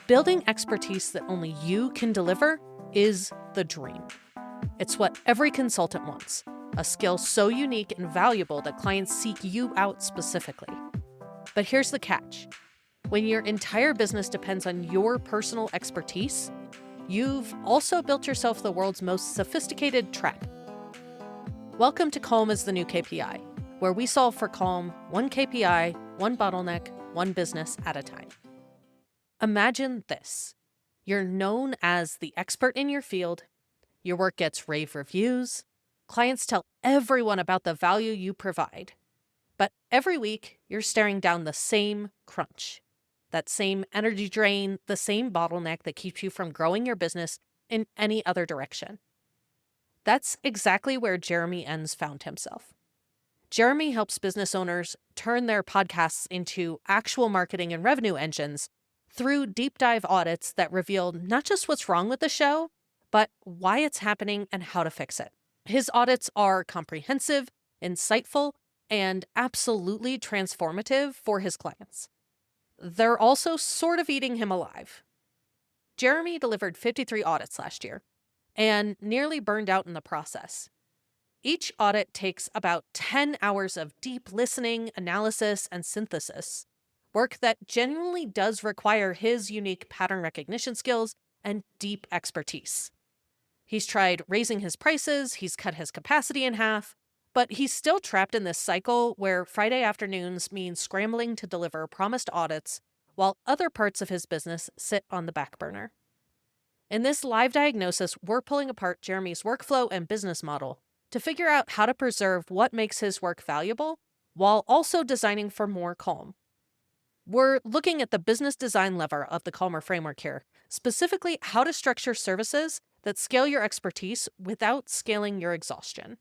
Building expertise that only you can deliver is the dream. It's what every consultant wants, a skill so unique and valuable that clients seek you out specifically. But here's the catch. When your entire business depends on your personal expertise, you've also built yourself the world's most sophisticated trap. Welcome to Calm is the New KPI, where we solve for calm, one KPI, one bottleneck, one business at a time. Imagine this. You're known as the expert in your field. Your work gets rave reviews. Clients tell everyone about the value you provide. But every week, you're staring down the same crunch, that same energy drain, the same bottleneck that keeps you from growing your business in any other direction. That's exactly where Jeremy Enns found himself. Jeremy helps business owners turn their podcasts into actual marketing and revenue engines through deep dive audits that reveal not just what's wrong with the show, but why it's happening and how to fix it. His audits are comprehensive, insightful, and absolutely transformative for his clients. They're also sort of eating him alive. Jeremy delivered 53 audits last year and nearly burned out in the process. Each audit takes about 10 hours of deep listening, analysis, and synthesis, work that genuinely does require his unique pattern recognition skills and deep expertise. He's tried raising his prices, he's cut his capacity in half, but he's still trapped in this cycle where Friday afternoons mean scrambling to deliver promised audits while other parts of his business sit on the back burner. In this live diagnosis, we're pulling apart Jeremy's workflow and business model to figure out how to preserve what makes his work valuable while also designing for more calm. We're looking at the business design lever of the Calmer framework here, specifically how to structure services that scale your expertise without scaling your exhaustion.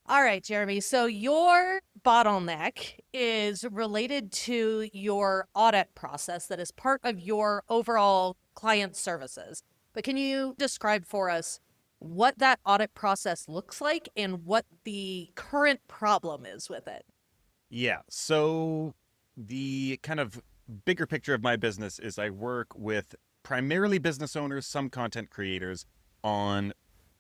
All right, Jeremy, so your bottleneck is related to your audit process that is part of your overall client services. But can you describe for us what that audit process looks like and what the current problem is with it? Yeah, so the kind of bigger picture of my business is I work with primarily business owners, some content creators on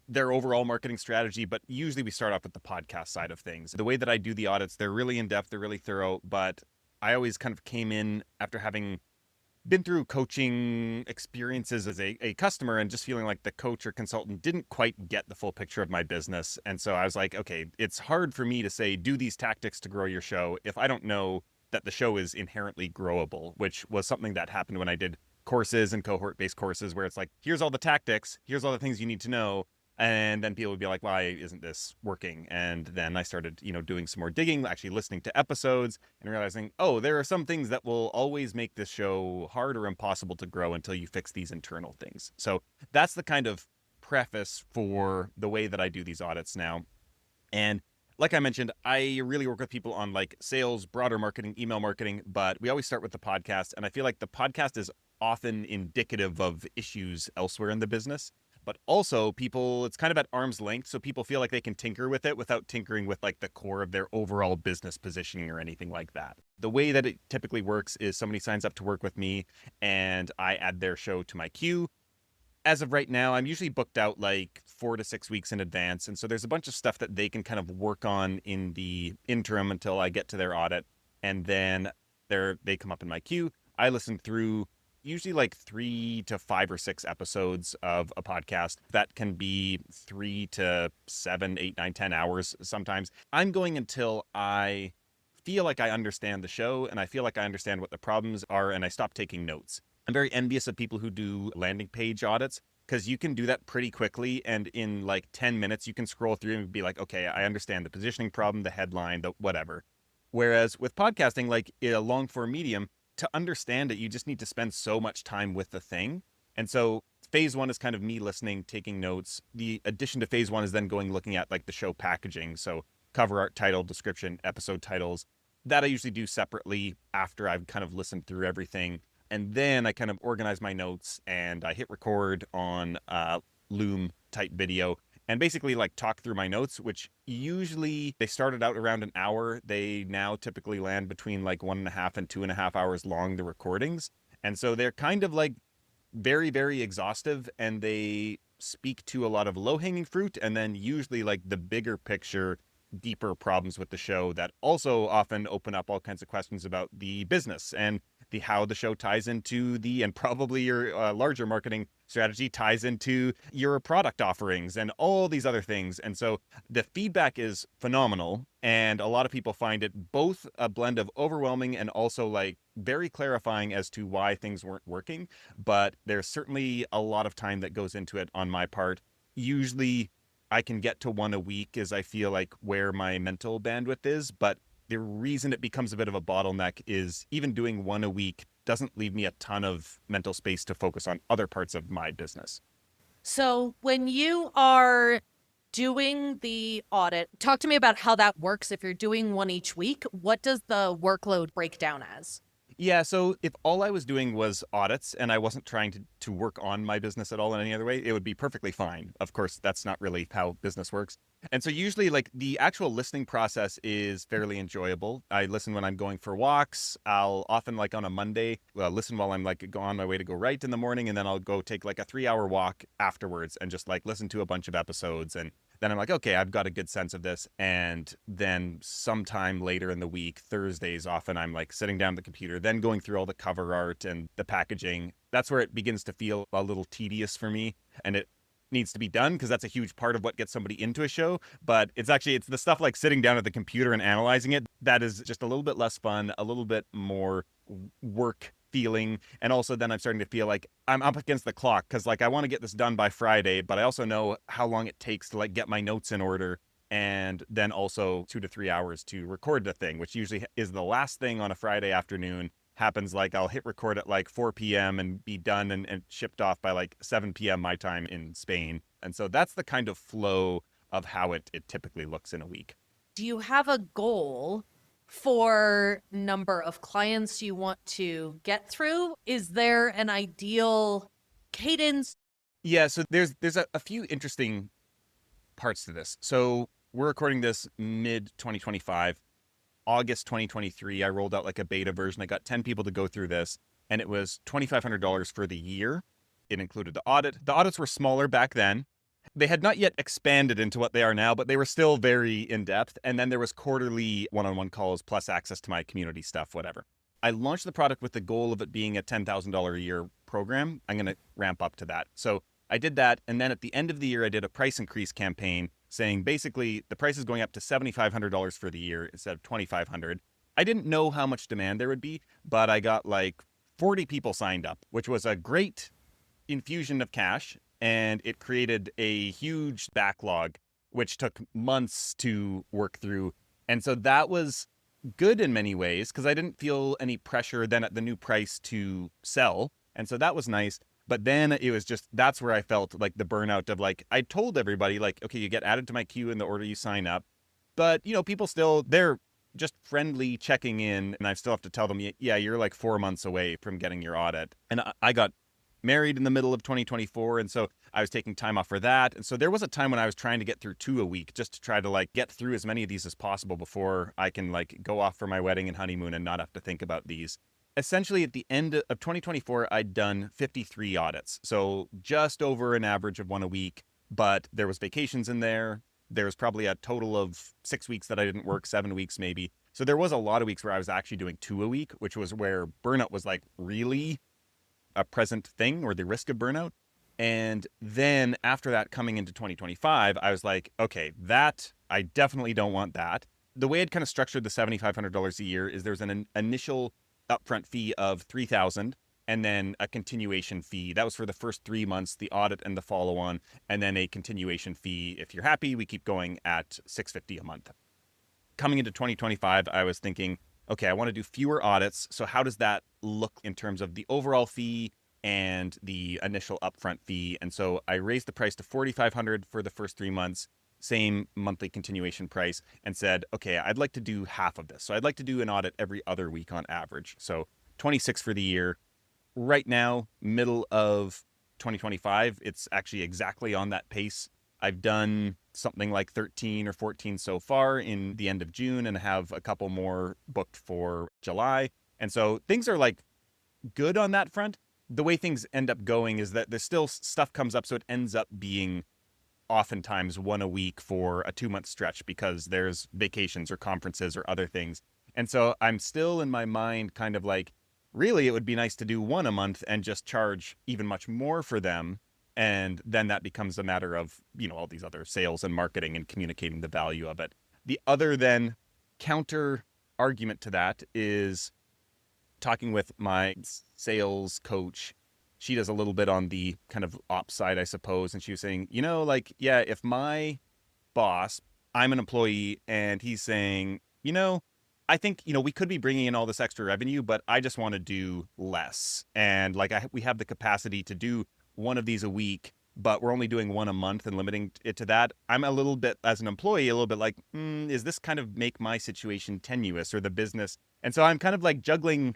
their overall marketing strategy, but usually we start off with the podcast side of things. The way that I do the audits, they're really in-depth, they're really thorough, but I always kind of came in after having been through coaching experiences as a customer and just feeling like the coach or consultant didn't quite get the full picture of my business. And so I was like, okay, it's hard for me to say, do these tactics to grow your show if I don't know that the show is inherently growable, which was something that happened when I did courses and cohort-based courses where it's like, here's all the tactics, here's all the things you need to know. And then people would be like, why isn't this working? And then I started, doing some more digging, actually listening to episodes and realizing, oh, there are some things that will always make this show hard or impossible to grow until you fix these internal things. So that's the kind of preface for the way that I do these audits now. And like I mentioned, I really work with people on like sales, broader marketing, email marketing, but we always start with the podcast. And I feel like the podcast is often indicative of issues elsewhere in the business. But also it's kind of at arm's length, so people feel like they can tinker with it without tinkering with like the core of their overall business positioning or anything like that. The way that it typically works is somebody signs up to work with me and I add their show to my queue. As of right now, I'm usually booked out like 4 to 6 weeks in advance. And so there's a bunch of stuff that they can kind of work on in the interim until I get to their audit. And then they come up in my queue. I listen through usually like 3 to 5 or 6 episodes of a podcast. That can be 3 to 7, 8, 9, 10 hours sometimes. I'm going until I feel like I understand the show and I feel like I understand what the problems are and I stop taking notes. I'm very envious of people who do landing page audits because you can do that pretty quickly. And in like 10 minutes, you can scroll through and be like, okay, I understand the positioning problem, the headline, the whatever. Whereas with podcasting, like in a long form medium, to understand it, you just need to spend so much time with the thing. And so phase 1 is kind of me listening, taking notes. The addition to phase 1 is then looking at like the show packaging. So cover art, title, description, episode titles. That I usually do separately after I've kind of listened through everything. And then I kind of organize my notes and I hit record on Loom type video and basically like talk through my notes, which usually they started out around an hour. They now typically land between like 1.5 and 2.5 hours long, the recordings. And so they're kind of like very, very exhaustive, and they speak to a lot of low-hanging fruit, and then usually like the bigger picture, deeper problems with the show that also often open up all kinds of questions about the business and the how the show ties into the, and probably your larger marketing strategy ties into your product offerings and all these other things. And so the feedback is phenomenal, and a lot of people find it both a blend of overwhelming and also like very clarifying as to why things weren't working. But there's certainly a lot of time that goes into it on my part. Usually I can get to one a week as I feel like where my mental bandwidth is, but the reason it becomes a bit of a bottleneck is even doing one a week doesn't leave me a ton of mental space to focus on other parts of my business. So when you are doing the audit, talk to me about how that works. If you're doing one each week, what does the workload break down as? Yeah, so if all I was doing was audits and I wasn't trying to work on my business at all in any other way, it would be perfectly fine. Of course, that's not really how business works. And so usually like the actual listening process is fairly enjoyable. I listen when I'm going for walks. I'll often like on a Monday, listen while I'm like on my way to go write in the morning, and then I'll go take like a 3-hour walk afterwards and just like listen to a bunch of episodes. And then I'm like, okay, I've got a good sense of this. And then sometime later in the week, Thursdays, often I'm like sitting down at the computer, then going through all the cover art and the packaging. That's where it begins to feel a little tedious for me. And it needs to be done because that's a huge part of what gets somebody into a show. But it's the stuff like sitting down at the computer and analyzing it that is just a little bit less fun, a little bit more work feeling. And also then I'm starting to feel like I'm up against the clock because like I want to get this done by Friday, but I also know how long it takes to like get my notes in order, and then also 2 to 3 hours to record the thing, which usually is the last thing on a Friday afternoon. Happens like I'll hit record at like 4 p.m. and be done and shipped off by like 7 p.m. my time in Spain. And so that's the kind of flow of how it typically looks in a week. Do you have a goal for number of clients you want to get through? Is there an ideal cadence? Yeah, so there's a few interesting parts to this. So we're recording this mid 2025. August 2023, I rolled out like a beta version. I got 10 people to go through this, and it was $2,500 for the year. It included the audit. The audits were smaller back then. They had not yet expanded into what they are now, but they were still very in-depth. And then there was quarterly one-on-one calls plus access to my community stuff, whatever. I launched the product with the goal of it being a $10,000 a year program. I'm going to ramp up to that. So I did that. And then at the end of the year, I did a price increase campaign saying basically the price is going up to $7,500 for the year instead of $2,500. I didn't know how much demand there would be, but I got like 40 people signed up, which was a great infusion of cash. And it created a huge backlog, which took months to work through. And so that was good in many ways because I didn't feel any pressure then at the new price to sell. And so that was nice. But then it was just, that's where I felt like the burnout of like, I told everybody like, okay, you get added to my queue in the order you sign up. But, you know, people still, they're just friendly checking in. And I still have to tell them, yeah, you're like 4 months away from getting your audit. And I got married in the middle of 2024. And so I was taking time off for that. And so there was a time when I was trying to get through 2 a week just to try to like get through as many of these as possible before I can like go off for my wedding and honeymoon and not have to think about these. Essentially, at the end of 2024, I'd done 53 audits. So just over an average of one a week, but there was vacations in there. There was probably a total of 6 weeks that I didn't work, 7 weeks maybe. So there was a lot of weeks where I was actually doing 2 a week, which was where burnout was like really a present thing, or the risk of burnout. And then after that, coming into 2025, I was like, okay, that, I definitely don't want that. The way I'd kind of structured the $7,500 a year is there's an initial upfront fee of $3,000 and then a continuation fee. That was for the first 3 months, the audit and the follow-on, and then a continuation fee. If you're happy, we keep going at $650 a month. Coming into 2025, I was thinking, okay, I want to do fewer audits. So how does that look in terms of the overall fee and the initial upfront fee? And so I raised the price to $4,500 for the first 3 months, same monthly continuation price, and said, okay, I'd like to do half of this. So I'd like to do an audit every other week on average. So 26 for the year. Right now, middle of 2025, it's actually exactly on that pace. I've done something like 13 or 14 so far in the end of June and have a couple more booked for July. And so things are like good on that front. the way things end up going is that there's still stuff comes up. So it ends up being oftentimes one a week for a 2-month stretch because there's vacations or conferences or other things. And so I'm still in my mind kind of like, really, it would be nice to do one a month and just charge even much more for them. And then that becomes a matter of, all these other sales and marketing and communicating the value of it. The other then counter argument to that is talking with my sales coach. She does a little bit on the kind of ops side, I suppose. And she was saying, yeah, if my boss, I'm an employee, and he's saying, I think, we could be bringing in all this extra revenue, but I just want to do less. And like, we have the capacity to do one of these a week, but we're only doing one a month and limiting it to that. I'm a little bit, as an employee, a little bit like, is this kind of make my situation tenuous or the business? And so I'm kind of like juggling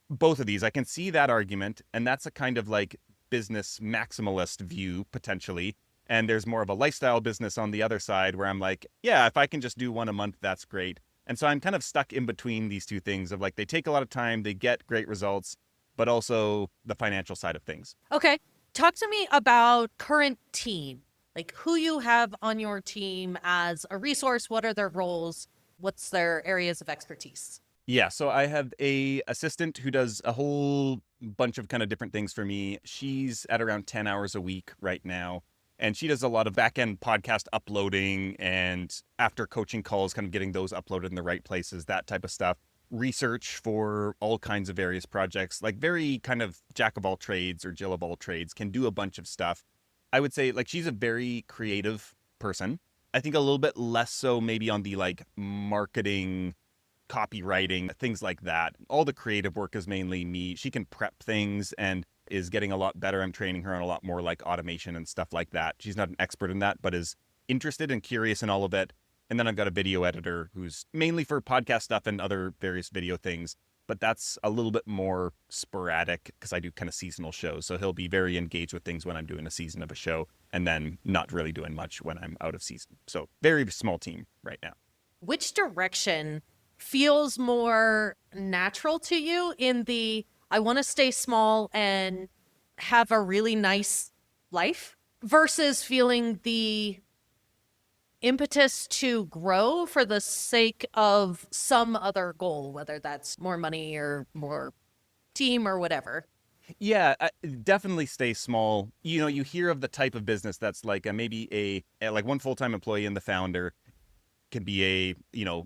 both of these. I can see that argument, and that's a kind of like business maximalist view potentially. And there's more of a lifestyle business on the other side where I'm like, yeah, if I can just do one a month, that's great. And so I'm kind of stuck in between these two things of like, they take a lot of time, they get great results, but also the financial side of things. Okay. Talk to me about current team, like who you have on your team as a resource. What are their roles? What's their areas of expertise? Yeah, so I have a assistant who does a whole bunch of kind of different things for me. She's at around 10 hours a week right now. And she does a lot of back-end podcast uploading and after coaching calls, kind of getting those uploaded in the right places, that type of stuff. Research for all kinds of various projects, like very kind of jack of all trades or Jill of all trades, can do a bunch of stuff. I would say like she's a very creative person. I think a little bit less so maybe on the like marketing, copywriting, things like that. All the creative work is mainly me. She can prep things and is getting a lot better. I'm training her on a lot more like automation and stuff like that. She's not an expert in that, but is interested and curious in all of it. And then I've got a video editor who's mainly for podcast stuff and other various video things, but that's a little bit more sporadic because I do kind of seasonal shows. So he'll be very engaged with things when I'm doing a season of a show and then not really doing much when I'm out of season. So very small team right now. Which direction feels more natural to you in the I want to stay small and have a really nice life versus feeling the impetus to grow for the sake of some other goal, whether that's more money or more team or whatever? Yeah, definitely stay small. You hear of the type of business that's like maybe a like one full-time employee and the founder can be a,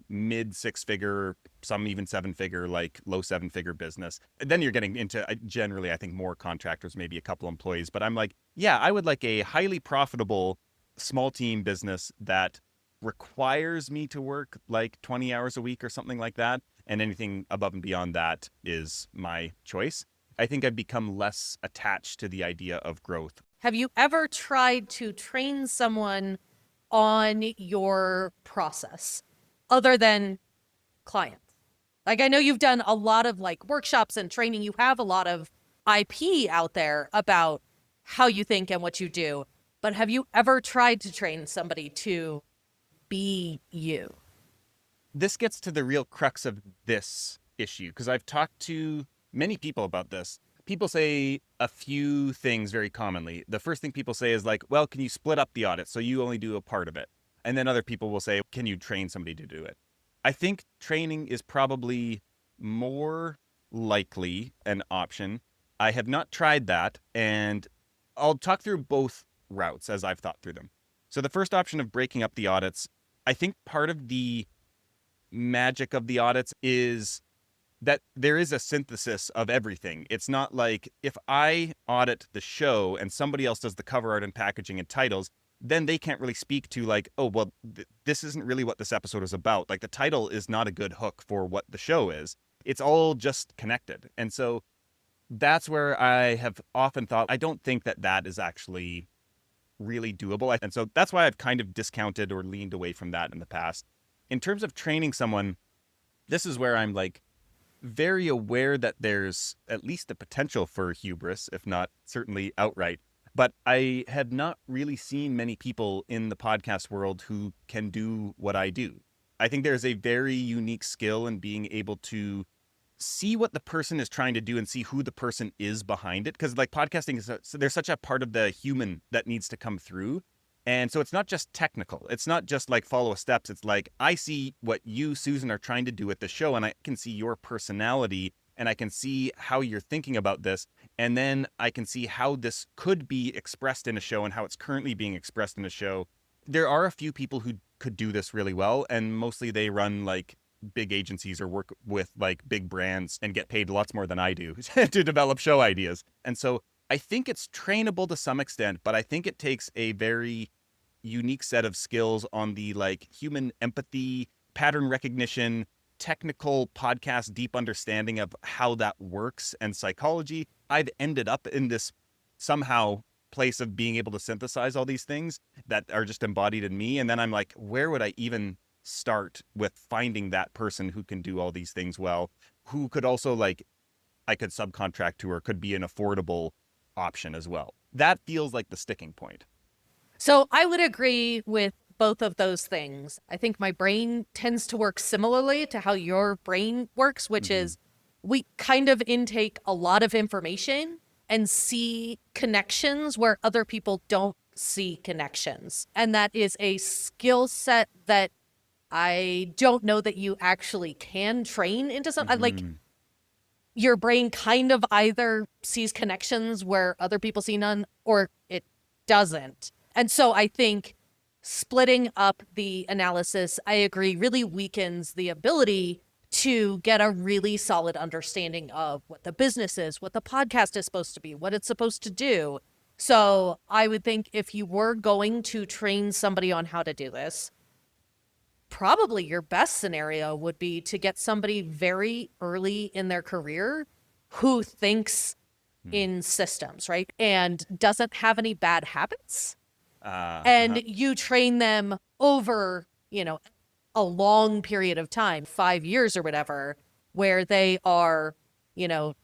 mid 6-figure, some even 7-figure, like low 7-figure business. And then you're getting into generally, I think, more contractors, maybe a couple employees. But I'm like, yeah, I would like a highly profitable small team business that requires me to work like 20 hours a week or something like that. And anything above and beyond that is my choice. I think I've become less attached to the idea of growth. Have you ever tried to train someone on your process other than clients? Like, I know you've done a lot of like workshops and training. You have a lot of IP out there about how you think and what you do. But have you ever tried to train somebody to be you? This gets to the real crux of this issue because I've talked to many people about this. People say a few things very commonly. The first thing people say is like, well, can you split up the audit so you only do a part of it? And then other people will say, can you train somebody to do it? I think training is probably more likely an option. I have not tried that, and I'll talk through both routes as I've thought through them. So the first option of breaking up the audits, I think part of the magic of the audits is that there is a synthesis of everything. It's not like if I audit the show and somebody else does the cover art and packaging and titles, then they can't really speak to like, oh, well, this isn't really what this episode is about. Like the title is not a good hook for what the show is. It's all just connected. And so that's where I have often thought, I don't think that that is actually really doable. And so that's why I've kind of discounted or leaned away from that in the past. In terms of training someone, this is where I'm like, very aware that there's at least a potential for hubris, if not certainly outright. But I have not really seen many people in the podcast world who can do what I do. I think there's a very unique skill in being able to see what the person is trying to do and see who the person is behind it. Because like podcasting is there's such a part of the human that needs to come through. And so it's not just technical. It's not just like follow steps. It's like, I see what you, Susan, are trying to do with the show, and I can see your personality, and I can see how you're thinking about this. And then I can see how this could be expressed in a show and how it's currently being expressed in a show. There are a few people who could do this really well, and mostly they run like big agencies or work with like big brands and get paid lots more than I do to develop show ideas. And so I think it's trainable to some extent, but I think it takes a very unique set of skills on the like human empathy, pattern recognition, technical podcast, deep understanding of how that works and psychology. I've ended up in this somehow place of being able to synthesize all these things that are just embodied in me. And then I'm like, where would I even start with finding that person who can do all these things well, who could also like, I could subcontract to, or could be an affordable option as well. That feels like the sticking point. So I would agree with both of those things. I think my brain tends to work similarly to how your brain works, which is we kind of intake a lot of information and see connections where other people don't see connections. And that is a skill set that I don't know that you actually can train into something. Like, your brain kind of either sees connections where other people see none, or it doesn't. And so I think splitting up the analysis, I agree, really weakens the ability to get a really solid understanding of what the business is, what the podcast is supposed to be, what it's supposed to do. So I would think if you were going to train somebody on how to do this, probably your best scenario would be to get somebody very early in their career who thinks in systems, right? And doesn't have any bad habits. And you train them over, a long period of time, 5 years or whatever, where they are,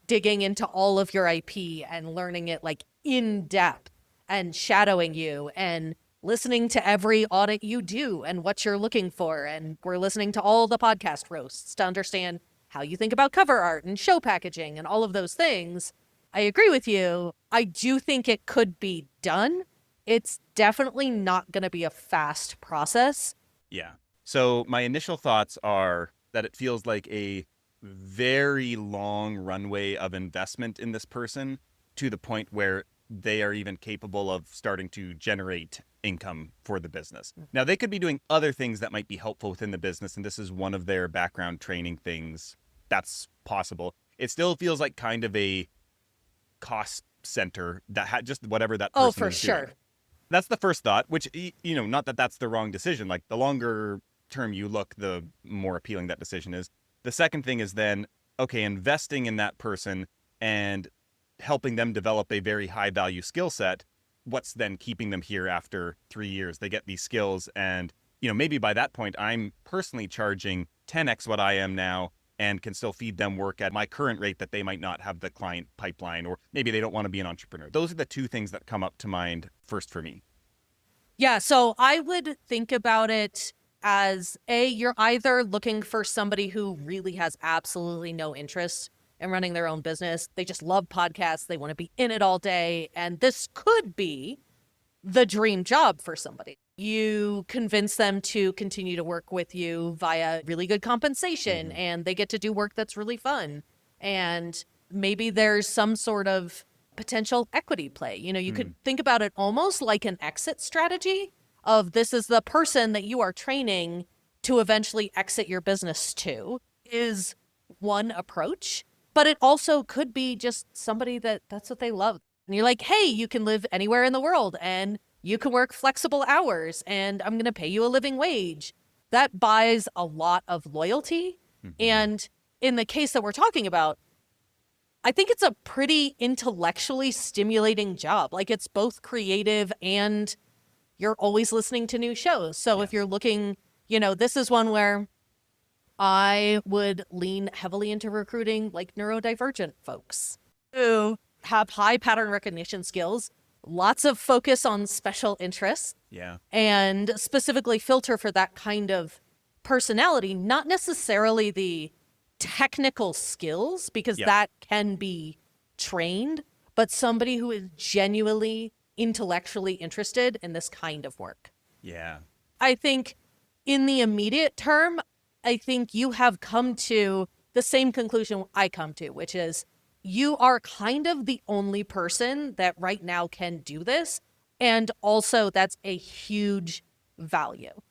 digging into all of your IP and learning it like in depth and shadowing you and listening to every audit you do and what you're looking for. And we're listening to all the podcast roasts to understand how you think about cover art and show packaging and all of those things. I agree with you. I do think it could be done. It's definitely not going to be a fast process. Yeah. So my initial thoughts are that it feels like a very long runway of investment in this person to the point where they are even capable of starting to generate income for the business. Now, they could be doing other things that might be helpful within the business, and this is one of their background training things. That's possible. It still feels like kind of a cost center that had just whatever that person Oh, for is sure. doing. That's the first thought, which, not that that's the wrong decision. Like, the longer term you look, the more appealing that decision is. The second thing is then, okay, investing in that person and helping them develop a very high value skill set. What's then keeping them here after 3 years? They get these skills, and maybe by that point I'm personally charging 10x what I am now and can still feed them work at my current rate that they might not have the client pipeline, or maybe they don't want to be an entrepreneur. Those are the two things that come up to mind first for me. Yeah, so I would think about it as you're either looking for somebody who really has absolutely no interest in running their own business. They just love podcasts. They want to be in it all day. And this could be the dream job for somebody. You convince them to continue to work with you via really good compensation, and they get to do work that's really fun. And maybe there's some sort of potential equity play. You could think about it almost like an exit strategy of this is the person that you are training to eventually exit your business to, is one approach. But it also could be just somebody that's what they love. And you're like, hey, you can live anywhere in the world and you can work flexible hours and I'm going to pay you a living wage. That buys a lot of loyalty. And in the case that we're talking about, I think it's a pretty intellectually stimulating job. Like, it's both creative and you're always listening to new shows. So if you're looking, this is one where I would lean heavily into recruiting like neurodivergent folks who have high pattern recognition skills, lots of focus on special interests, and specifically filter for that kind of personality, not necessarily the technical skills, because Yeah. that can be trained, but somebody who is genuinely intellectually interested in this kind of work. Yeah. I think in the immediate term, I think you have come to the same conclusion I come to, which is you are kind of the only person that right now can do this. And also, that's a huge value.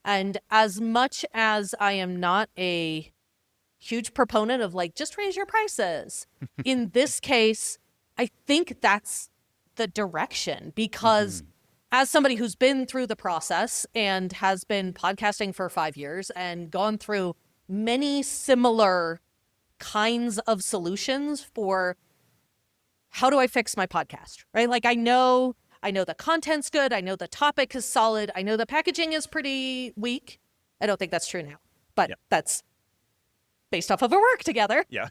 And as much as I am not a huge proponent of like, just raise your prices, in this case, I think that's the direction, because as somebody who's been through the process and has been podcasting for 5 years and gone through many similar kinds of solutions for how do I fix my podcast, right? Like I know the content's good. I know the topic is solid. I know the packaging is pretty weak. I don't think that's true now, but Yeah. that's based off of our work together. Yeah.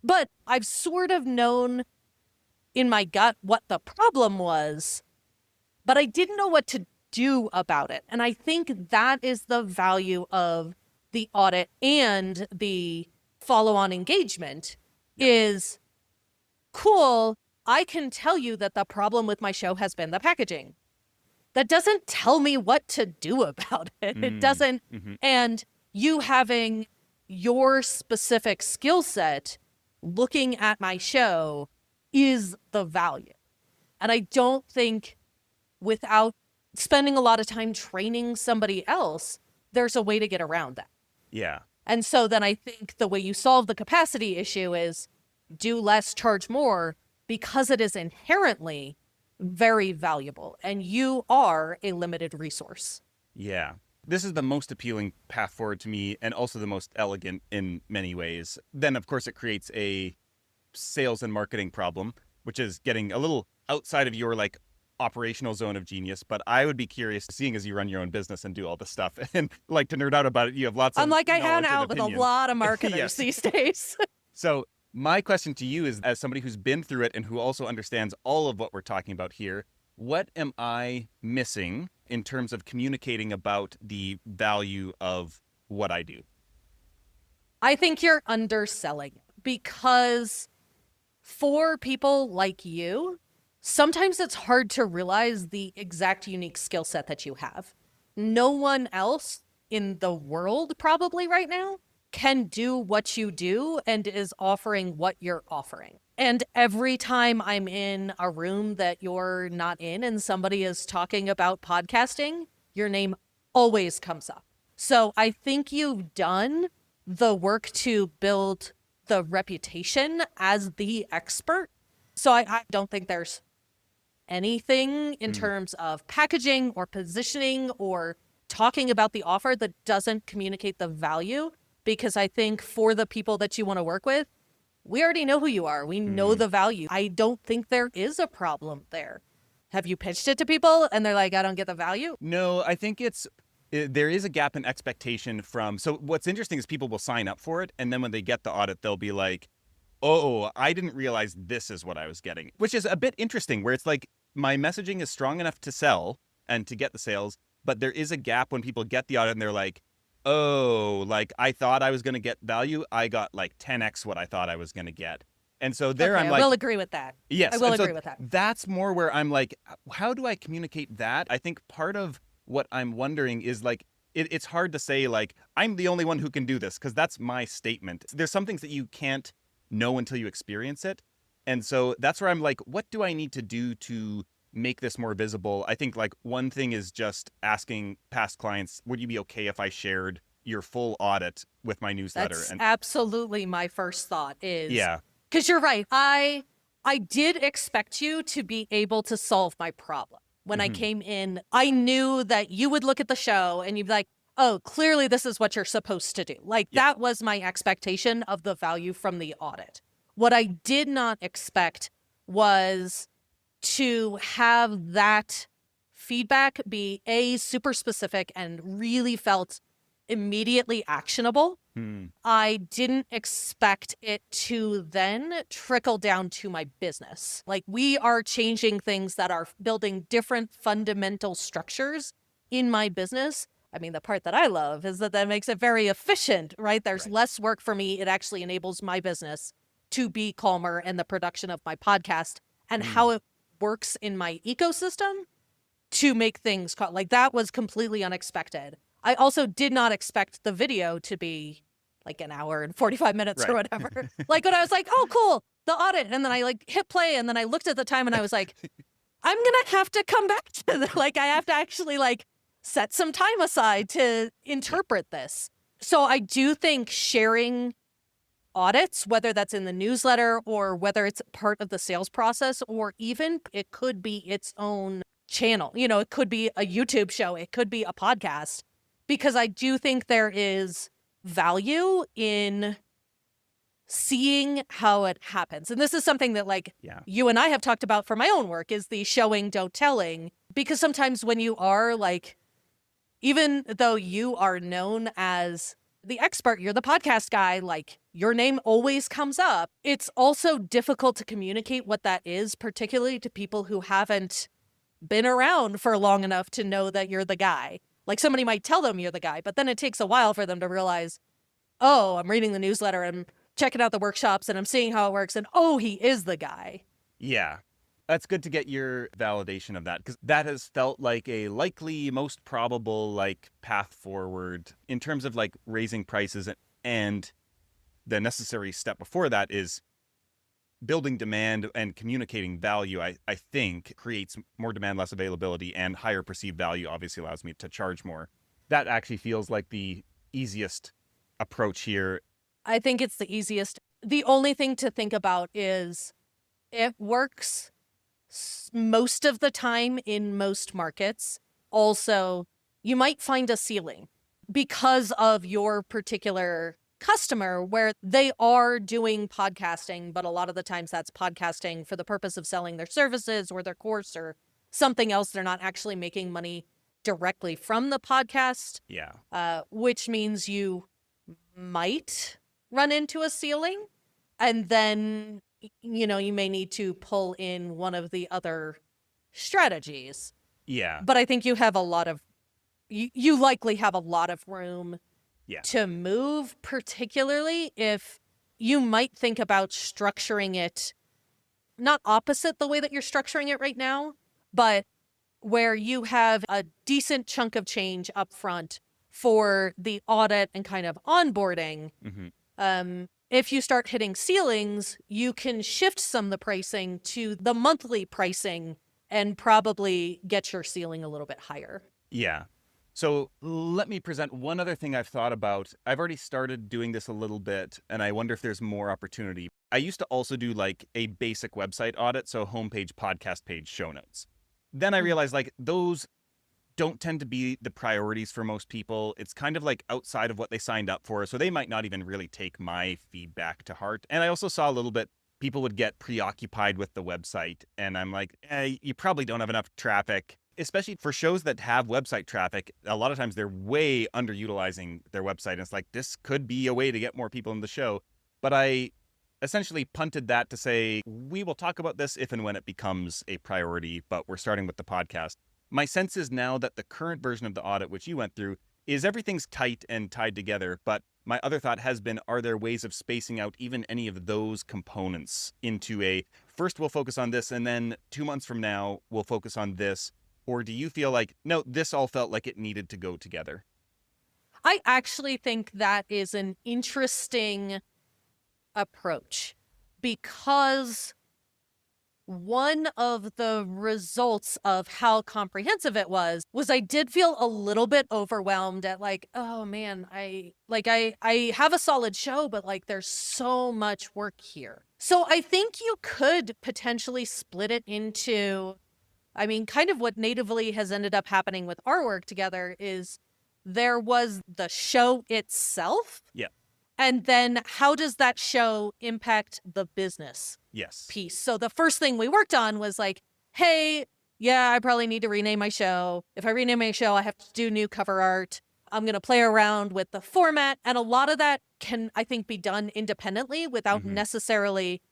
But I've sort of known in my gut what the problem was, but I didn't know what to do about it. And I think that is the value of the audit and the follow-on engagement is cool. I can tell you that the problem with my show has been the packaging. That doesn't tell me what to do about it. It doesn't. And you having your specific skill set looking at my show is the value. And I don't think without spending a lot of time training somebody else, there's a way to get around that. Yeah. And so then I think the way you solve the capacity issue is do less, charge more, because it is inherently very valuable and you are a limited resource. Yeah. This is the most appealing path forward to me, and also the most elegant in many ways. Then, of course, it creates a sales and marketing problem, which is getting a little outside of your like operational zone of genius. But I would be curious, seeing as you run your own business and do all this stuff and like to nerd out about it, you have lots of Unlike I hang knowledge and out with a opinion. lot of marketers Yes. these days. So my question to you is, as somebody who's been through it and who also understands all of what we're talking about here, what am I missing in terms of communicating about the value of what I do? I think you're underselling it, because for people like you, sometimes it's hard to realize the exact unique skill set that you have. No one else in the world probably right now can do what you do and is offering what you're offering. And every time I'm in a room that you're not in and somebody is talking about podcasting, your name always comes up. So I think you've done the work to build the reputation as the expert. So I don't think there's anything in terms of packaging or positioning or talking about the offer that doesn't communicate the value, because I think for the people that you want to work with, we already know who you are. We know the value. I don't think there is a problem there. Have you pitched it to people and they're like, I don't get the value? No, I think there is a gap in expectation from, so what's interesting is people will sign up for it, and then when they get the audit, they'll be like, oh, I didn't realize this is what I was getting, which is a bit interesting, where it's like my messaging is strong enough to sell and to get the sales, but there is a gap when people get the audit and they're like, oh, like I thought I was going to get value. I got like 10x what I thought I was going to get. And so there I'm like, I will agree with that. yes, I will and so agree with that. That's more where I'm like, how do I communicate that? I think part of what I'm wondering is like, it's hard to say like, I'm the only one who can do this, because that's my statement. There's some things that you can't know until you experience it. And so that's where I'm like, what do I need to do to make this more visible? I think like one thing is just asking past clients, would you be okay if I shared your full audit with my newsletter? That's absolutely my first thought is, yeah, because you're right. I did expect you to be able to solve my problem. When I came in, I knew that you would look at the show and you'd be like, oh, clearly this is what you're supposed to do. Like that was my expectation of the value from the audit. What I did not expect was to have that feedback be super specific and really felt immediately actionable. I didn't expect it to then trickle down to my business. Like we are changing things that are building different fundamental structures in my business. I mean, the part that I love is that makes it very efficient, right? There's Right. less work for me. It actually enables my business to be calmer and the production of my podcast and how it works in my ecosystem to make things like that was completely unexpected. I also did not expect the video to be like an hour and 45 minutes or Right. whatever. Like when I was like, oh, cool, the audit. And then I like hit play and then I looked at the time and I was like, I'm going to have to come back to the, like, I have to actually like set some time aside to interpret this. So I do think sharing audits, whether that's in the newsletter or whether it's part of the sales process, or even it could be its own channel. You know, it could be a YouTube show, it could be a podcast, because I do think there is value in seeing how it happens. And this is something that like you and I have talked about for my own work is the showing, don't telling, because sometimes when you are like, even though you are known as the expert, you're the podcast guy, like your name always comes up. It's also difficult to communicate what that is, particularly to people who haven't been around for long enough to know that you're the guy. Like somebody might tell them you're the guy, but then it takes a while for them to realize, oh, I'm reading the newsletter, I'm checking out the workshops and I'm seeing how it works. And oh, he is the guy. Yeah. That's good to get your validation of that, because that has felt like a likely, most probable like path forward in terms of like raising prices, and the necessary step before that is building demand and communicating value. I think creates more demand, less availability, and higher perceived value obviously allows me to charge more. That actually feels like the easiest approach here. I think it's the easiest. The only thing to think about is it works most of the time in most markets. Also, you might find a ceiling because of your particular customer where they are doing podcasting, but a lot of the times that's podcasting for the purpose of selling their services or their course or something else. They're not actually making money directly from the podcast. Which means you might run into a ceiling, and then you know, you may need to pull in one of the other strategies. But I think you have a lot of, you likely have a lot of room to move, particularly if you might think about structuring it, not opposite the way that you're structuring it right now, but where you have a decent chunk of change up front for the audit and kind of onboarding. If you start hitting ceilings, you can shift some of the pricing to the monthly pricing and probably get your ceiling a little bit higher. So let me present one other thing I've thought about. I've already started doing this a little bit, and I wonder if there's more opportunity. I used to also do like a basic website audit, so homepage, podcast page, show notes. Then I realized like those don't tend to be the priorities for most people. It's kind of like outside of what they signed up for, so they might not even really take my feedback to heart. And I also saw a little bit, people would get preoccupied with the website, and I'm like, you probably don't have enough traffic, especially for shows that have website traffic. A lot of times they're way underutilizing their website, and it's like, this could be a way to get more people in the show. But I essentially punted that to say, we will talk about this if and when it becomes a priority, but we're starting with the podcast. My sense is now that the current version of the audit, which you went through, is everything's tight and tied together. But my other thought has been, are there ways of spacing out even any of those components into a, first we'll focus on this, and then 2 months from now, we'll focus on this? Or do you feel like, no, this all felt like it needed to go together? I actually think that is an interesting approach, because one of the results of how comprehensive it was I did feel a little bit overwhelmed at like, oh man, I have a solid show, but like there's so much work here. So I think you could potentially split it into, I mean, kind of what natively has ended up happening with our work together is there was the show itself. And then how does that show impact the business piece? So the first thing we worked on was like, hey, yeah, I probably need to rename my show. If I rename my show, I have to do new cover art. I'm going to play around with the format. And a lot of that can, I think, be done independently without necessarily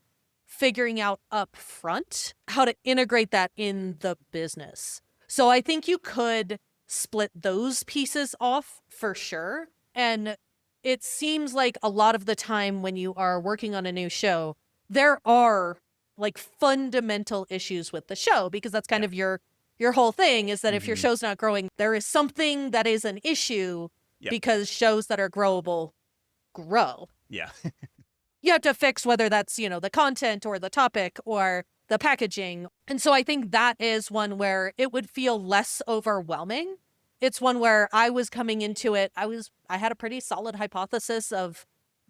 figuring out up front how to integrate that in the business. So I think you could split those pieces off for sure. And it seems like a lot of the time when you are working on a new show, there are like fundamental issues with the show, because that's kind of your whole thing, is that if your show's not growing, there is something that is an issue, because shows that are growable grow. Yeah. You have to fix whether that's, the content or the topic or the packaging. And so I think that is one where it would feel less overwhelming. It's one where I was coming into it, I had a pretty solid hypothesis of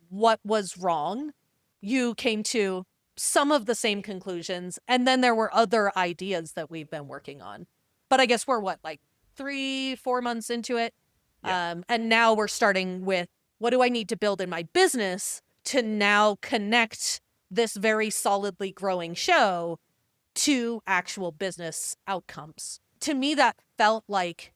what was wrong. You came to some of the same conclusions, and then there were other ideas that we've been working on. But I guess we're like 3-4 months into it. And now we're starting with, what do I need to build in my business to now connect this very solidly growing show to actual business outcomes? To me, that felt like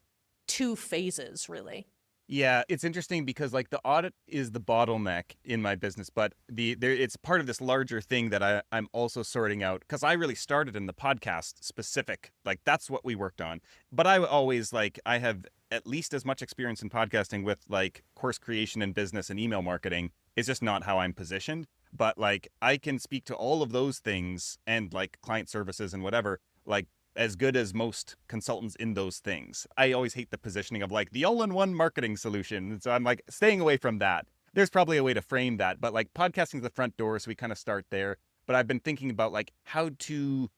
2 phases, really. Yeah, it's interesting because like the audit is the bottleneck in my business, but it's part of this larger thing that I'm also sorting out, because I really started in the podcast specific, like that's what we worked on. But I always I have at least as much experience in podcasting with like course creation and business and email marketing. It's just not how I'm positioned. But like I can speak to all of those things and like client services and whatever, like as good as most consultants in those things. I always hate the positioning of like the all-in-one marketing solution. And so I'm like staying away from that. There's probably a way to frame that, but like podcasting is the front door, so we kind of start there. But I've been thinking about like how to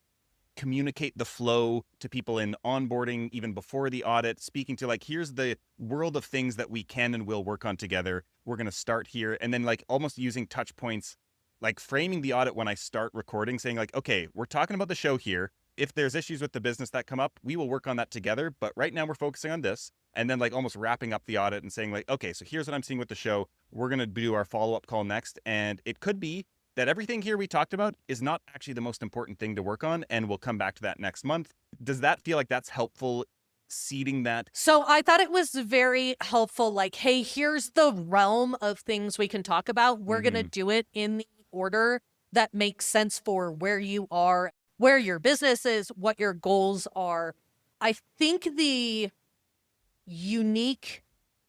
communicate the flow to people in onboarding, even before the audit, speaking to like, here's the world of things that we can and will work on together. We're going to start here. And then like almost using touch points, like framing the audit when I start recording, saying like, okay, we're talking about the show here. If there's issues with the business that come up, we will work on that together. But right now we're focusing on this. And then like almost wrapping up the audit and saying like, okay, so here's what I'm seeing with the show. We're going to do our follow-up call next. And it could be that everything here we talked about is not actually the most important thing to work on, and we'll come back to that next month. Does that feel like that's helpful, seeding that? So I thought it was very helpful, like, hey, here's the realm of things we can talk about. We're going to do it in the order that makes sense for where you are, where your business is, what your goals are. I think the unique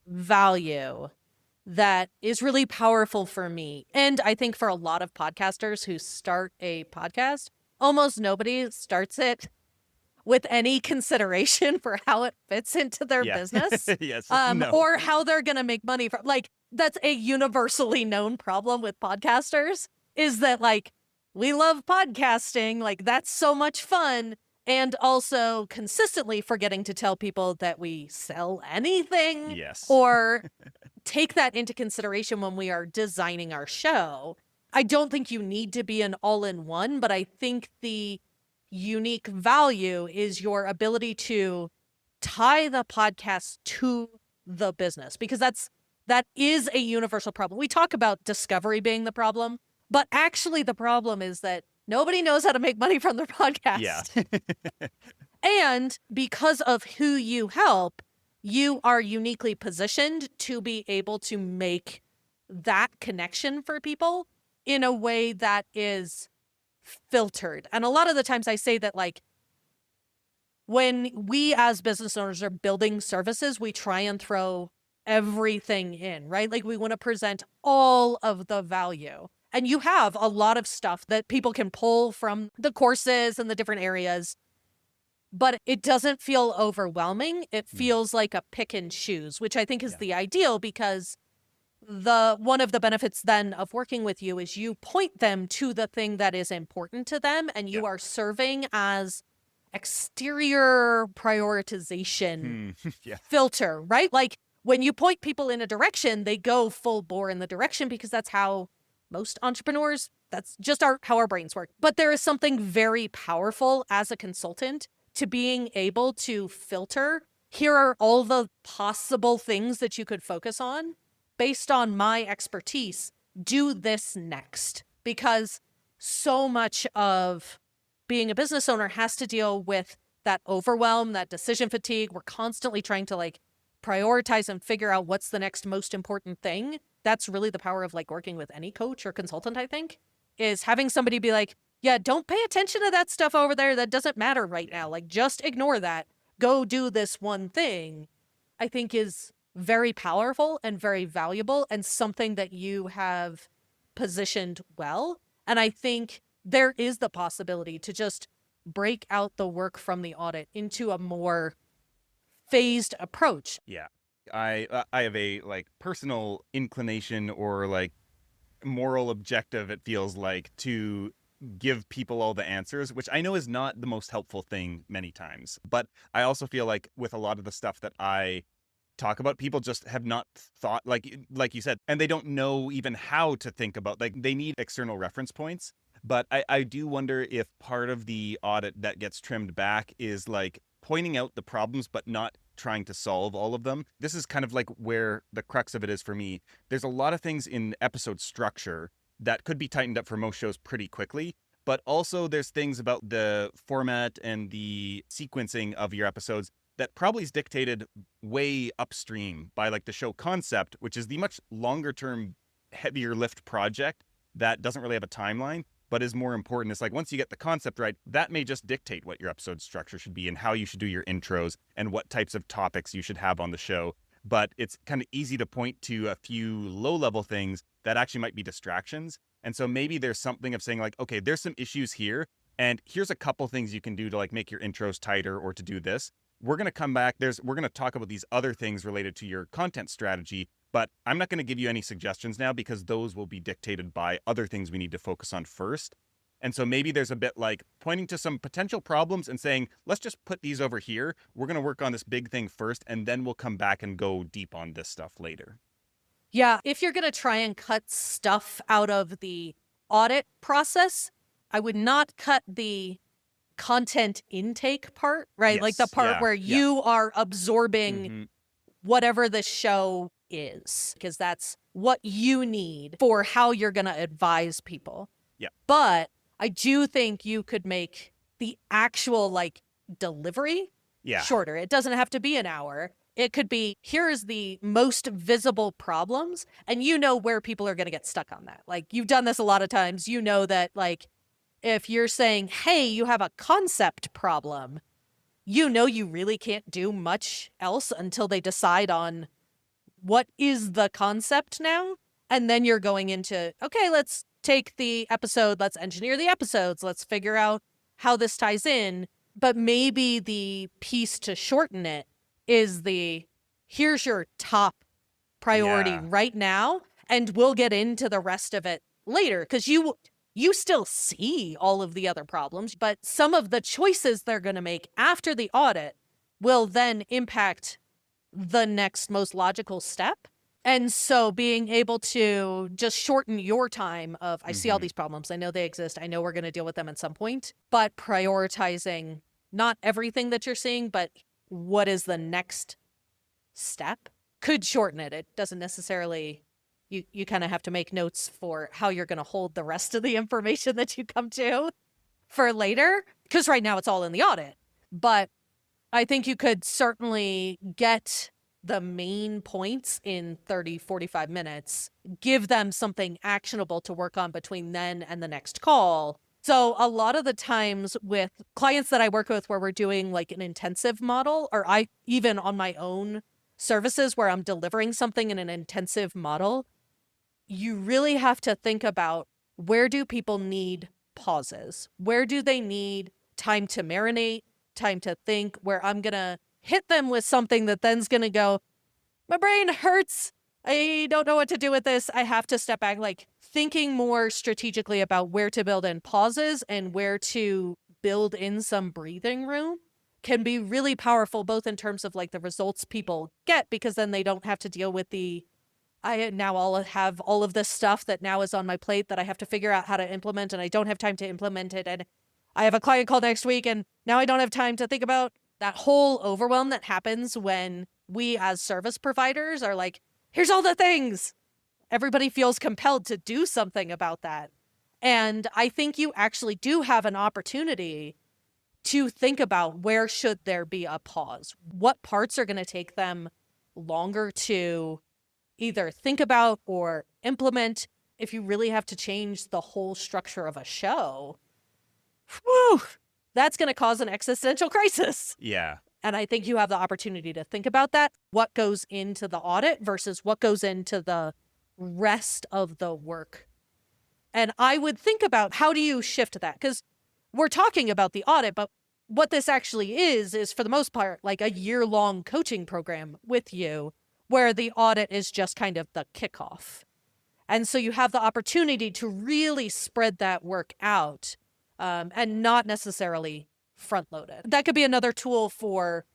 value that is really powerful for me, and I think for a lot of podcasters who start a podcast, almost nobody starts it with any consideration for how it fits into their business. Yes. Or how they're going to make money from. Like, that's a universally known problem with podcasters, is that like, we love podcasting, like that's so much fun, and also consistently forgetting to tell people that we sell anything. Yes. Or take that into consideration when we are designing our show. I don't think you need to be an all-in-one, but I think the unique value is your ability to tie the podcast to the business, because that is a universal problem. We talk about discovery being the problem, but actually the problem is that nobody knows how to make money from their podcast. Yeah. And because of who you help, you are uniquely positioned to be able to make that connection for people in a way that is filtered. And a lot of the times I say that, like, when we as business owners are building services, we try and throw everything in, right? Like, we want to present all of the value. And you have a lot of stuff that people can pull from the courses and the different areas, but it doesn't feel overwhelming. It feels like a pick and choose, which I think is the ideal, because one of the benefits then of working with you is you point them to the thing that is important to them, and you are serving as exterior prioritization filter, right? Like, when you point people in a direction, they go full bore in the direction, because that's how most entrepreneurs, that's just how our brains work. But there is something very powerful as a consultant to being able to filter. Here are all the possible things that you could focus on based on my expertise. Do this next, because so much of being a business owner has to deal with that overwhelm, that decision fatigue. We're constantly trying to like prioritize and figure out what's the next most important thing. That's really the power of like working with any coach or consultant, I think, is having somebody be like, yeah, don't pay attention to that stuff over there. That doesn't matter right now. Like, just ignore that. go do this one thing, I think is very powerful and very valuable and something that you have positioned well. And I think there is the possibility to just break out the work from the audit into a more phased approach. Yeah. I have a like personal inclination or like moral objective, it feels like, to give people all the answers, which I know is not the most helpful thing many times. But I also feel like with a lot of the stuff that I talk about, people just have not thought, like you said, and they don't know even how to think about, like, they need external reference points. But I do wonder if part of the audit that gets trimmed back is like pointing out the problems but not trying to solve all of them. This is kind of like where the crux of it is for me. There's a lot of things in episode structure that could be tightened up for most shows pretty quickly, but also there's things about the format and the sequencing of your episodes that probably is dictated way upstream by like the show concept, which is the much longer term, heavier lift project that doesn't really have a timeline, but is more important. It's like once you get the concept right, that may just dictate what your episode structure should be and how you should do your intros and what types of topics you should have on the show. But it's kind of easy to point to a few low-level things that actually might be distractions. And so maybe there's something of saying like, okay, there's some issues here, and here's a couple things you can do to like make your intros tighter or to do this. We're going to come back. We're going to talk about these other things related to your content strategy, but I'm not going to give you any suggestions now because those will be dictated by other things we need to focus on first. And so maybe there's a bit like pointing to some potential problems and saying, let's just put these over here. We're going to work on this big thing first, and then we'll come back and go deep on this stuff later. Yeah, if you're going to try and cut stuff out of the audit process, I would not cut the content intake part, right? Yes, like the part where yeah. you are absorbing whatever the show is, because that's what you need for how you're going to advise people. Yeah. But I do think you could make the actual like delivery shorter. It doesn't have to be an hour. It could be, here's the most visible problems, and you know where people are going to get stuck on that. Like, you've done this a lot of times. You know that, like, if you're saying, hey, you have a concept problem, you know you really can't do much else until they decide on what is the concept now. And then you're going into, okay, let's take the episode, let's engineer the episodes, let's figure out how this ties in. But maybe the piece to shorten it is here's your top priority right now, and we'll get into the rest of it later. Because you still see all of the other problems, but some of the choices they're going to make after the audit will then impact the next most logical step. And so being able to just shorten your time of, I see all these problems, I know they exist, I know we're going to deal with them at some point, but prioritizing not everything that you're seeing, but what is the next step could shorten it. It doesn't necessarily, you kind of have to make notes for how you're going to hold the rest of the information that you come to for later, because right now it's all in the audit. But I think you could certainly get the main points in 30, 45 minutes, give them something actionable to work on between then and the next call. So a lot of the times with clients that I work with where we're doing like an intensive model, or I even on my own services where I'm delivering something in an intensive model, you really have to think about, where do people need pauses? Where do they need time to marinate, time to think, where I'm going to hit them with something that then's going to go, my brain hurts. I don't know what to do with this. I have to step back. Like, thinking more strategically about where to build in pauses and where to build in some breathing room can be really powerful, both in terms of like the results people get, because then they don't have to deal with I now all have all of this stuff that now is on my plate that I have to figure out how to implement, and I don't have time to implement it. And I have a client call next week, and now I don't have time to think about that whole overwhelm that happens when we as service providers are like, here's all the things. Everybody feels compelled to do something about that. And I think you actually do have an opportunity to think about, where should there be a pause? What parts are going to take them longer to either think about or implement? If you really have to change the whole structure of a show, whew, that's going to cause an existential crisis. Yeah. And I think you have the opportunity to think about that. What goes into the audit versus what goes into the rest of the work. And I would think about, how do you shift that? Because we're talking about the audit, but what this actually is for the most part, like a year-long coaching program with you, where the audit is just kind of the kickoff. And so you have the opportunity to really spread that work out, and not necessarily front-loaded. That could be another tool for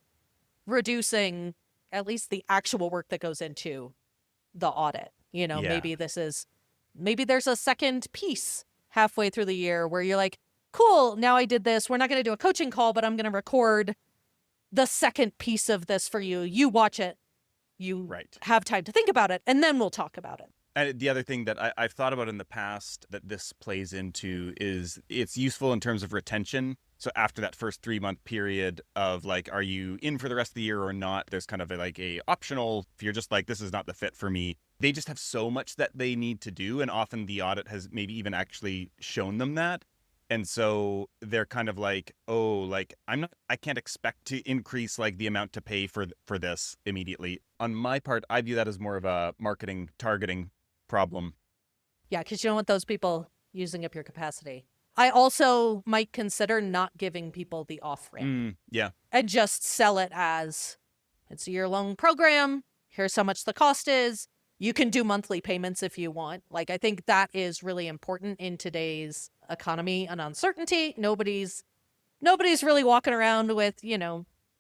reducing at least the actual work that goes into the audit. You know, Yeah. maybe there's a second piece halfway through the year where you're like, cool, now I did this. We're not going to do a coaching call, but I'm going to record the second piece of this for you. You watch it. You Right. have time to think about it, and then we'll talk about it. And the other thing that I've thought about in the past that this plays into is it's useful in terms of retention. So after that first 3-month period of like, are you in for the rest of the year or not? There's kind of a optional, if you're just like, this is not the fit for me. They just have so much that they need to do. And often the audit has maybe even actually shown them that. And so they're kind of like, oh, like I can't expect to increase like the amount to pay for this immediately. On my part, I view that as more of a marketing targeting problem. Yeah, because you don't want those people using up your capacity. I also might consider not giving people the off-ramp. Yeah. And just sell it as, it's a year-long program. Here's how much the cost is. You can do monthly payments if you want. Like, I think that is really important in today's economy and uncertainty. Nobody's really walking around with,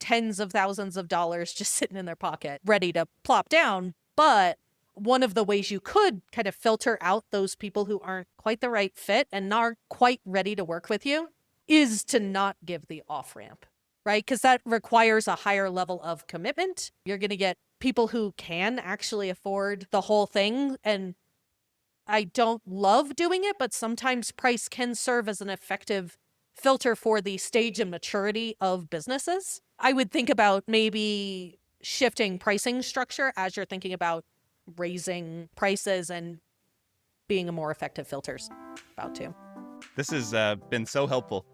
tens of thousands of dollars just sitting in their pocket, ready to plop down. But one of the ways you could kind of filter out those people who aren't quite the right fit and aren't quite ready to work with you is to not give the off-ramp, right? Because that requires a higher level of commitment. You're going to get people who can actually afford the whole thing. And I don't love doing it, but sometimes price can serve as an effective filter for the stage of maturity of businesses. I would think about maybe shifting pricing structure as you're thinking about raising prices and being a more effective filters about to. This has been so helpful.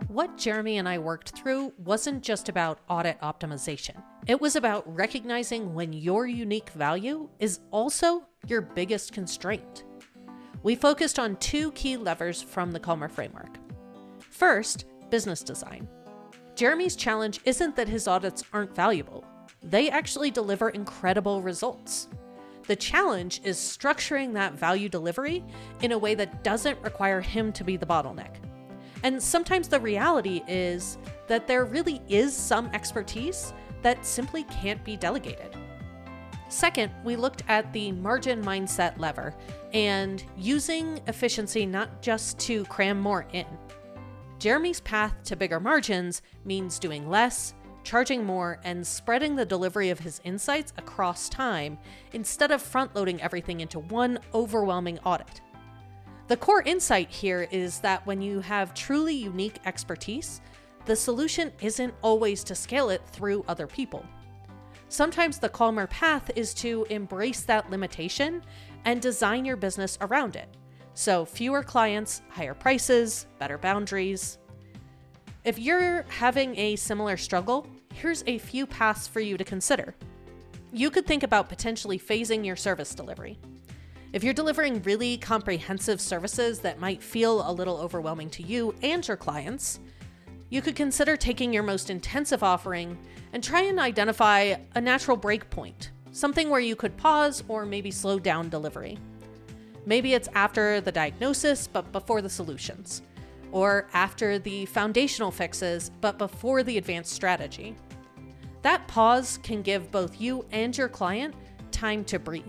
What Jeremy and I worked through wasn't just about audit optimization. It was about recognizing when your unique value is also your biggest constraint. We focused on 2 key levers from the Calmer framework. First, business design. Jeremy's challenge isn't that his audits aren't valuable. They actually deliver incredible results. The challenge is structuring that value delivery in a way that doesn't require him to be the bottleneck. And sometimes the reality is that there really is some expertise that simply can't be delegated. Second, we looked at the margin mindset lever and using efficiency not just to cram more in. Jeremy's path to bigger margins means doing less, charging more, and spreading the delivery of his insights across time instead of front-loading everything into one overwhelming audit. The core insight here is that when you have truly unique expertise, the solution isn't always to scale it through other people. Sometimes the calmer path is to embrace that limitation and design your business around it. So fewer clients, higher prices, better boundaries. If you're having a similar struggle, here's a few paths for you to consider. You could think about potentially phasing your service delivery. If you're delivering really comprehensive services that might feel a little overwhelming to you and your clients, you could consider taking your most intensive offering and try and identify a natural break point, something where you could pause or maybe slow down delivery. Maybe it's after the diagnosis, but before the solutions, or after the foundational fixes, but before the advanced strategy. That pause can give both you and your client time to breathe,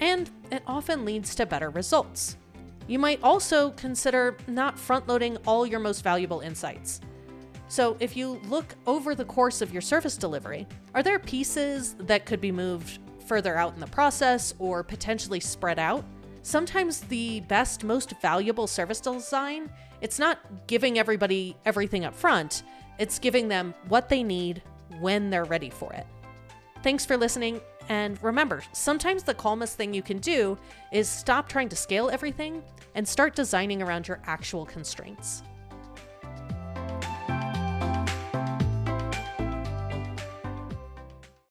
and it often leads to better results. You might also consider not front-loading all your most valuable insights. So if you look over the course of your service delivery, are there pieces that could be moved further out in the process or potentially spread out? Sometimes the best, most valuable service design, it's not giving everybody everything up front, it's giving them what they need when they're ready for it. Thanks for listening, and remember, sometimes the calmest thing you can do is stop trying to scale everything and start designing around your actual constraints.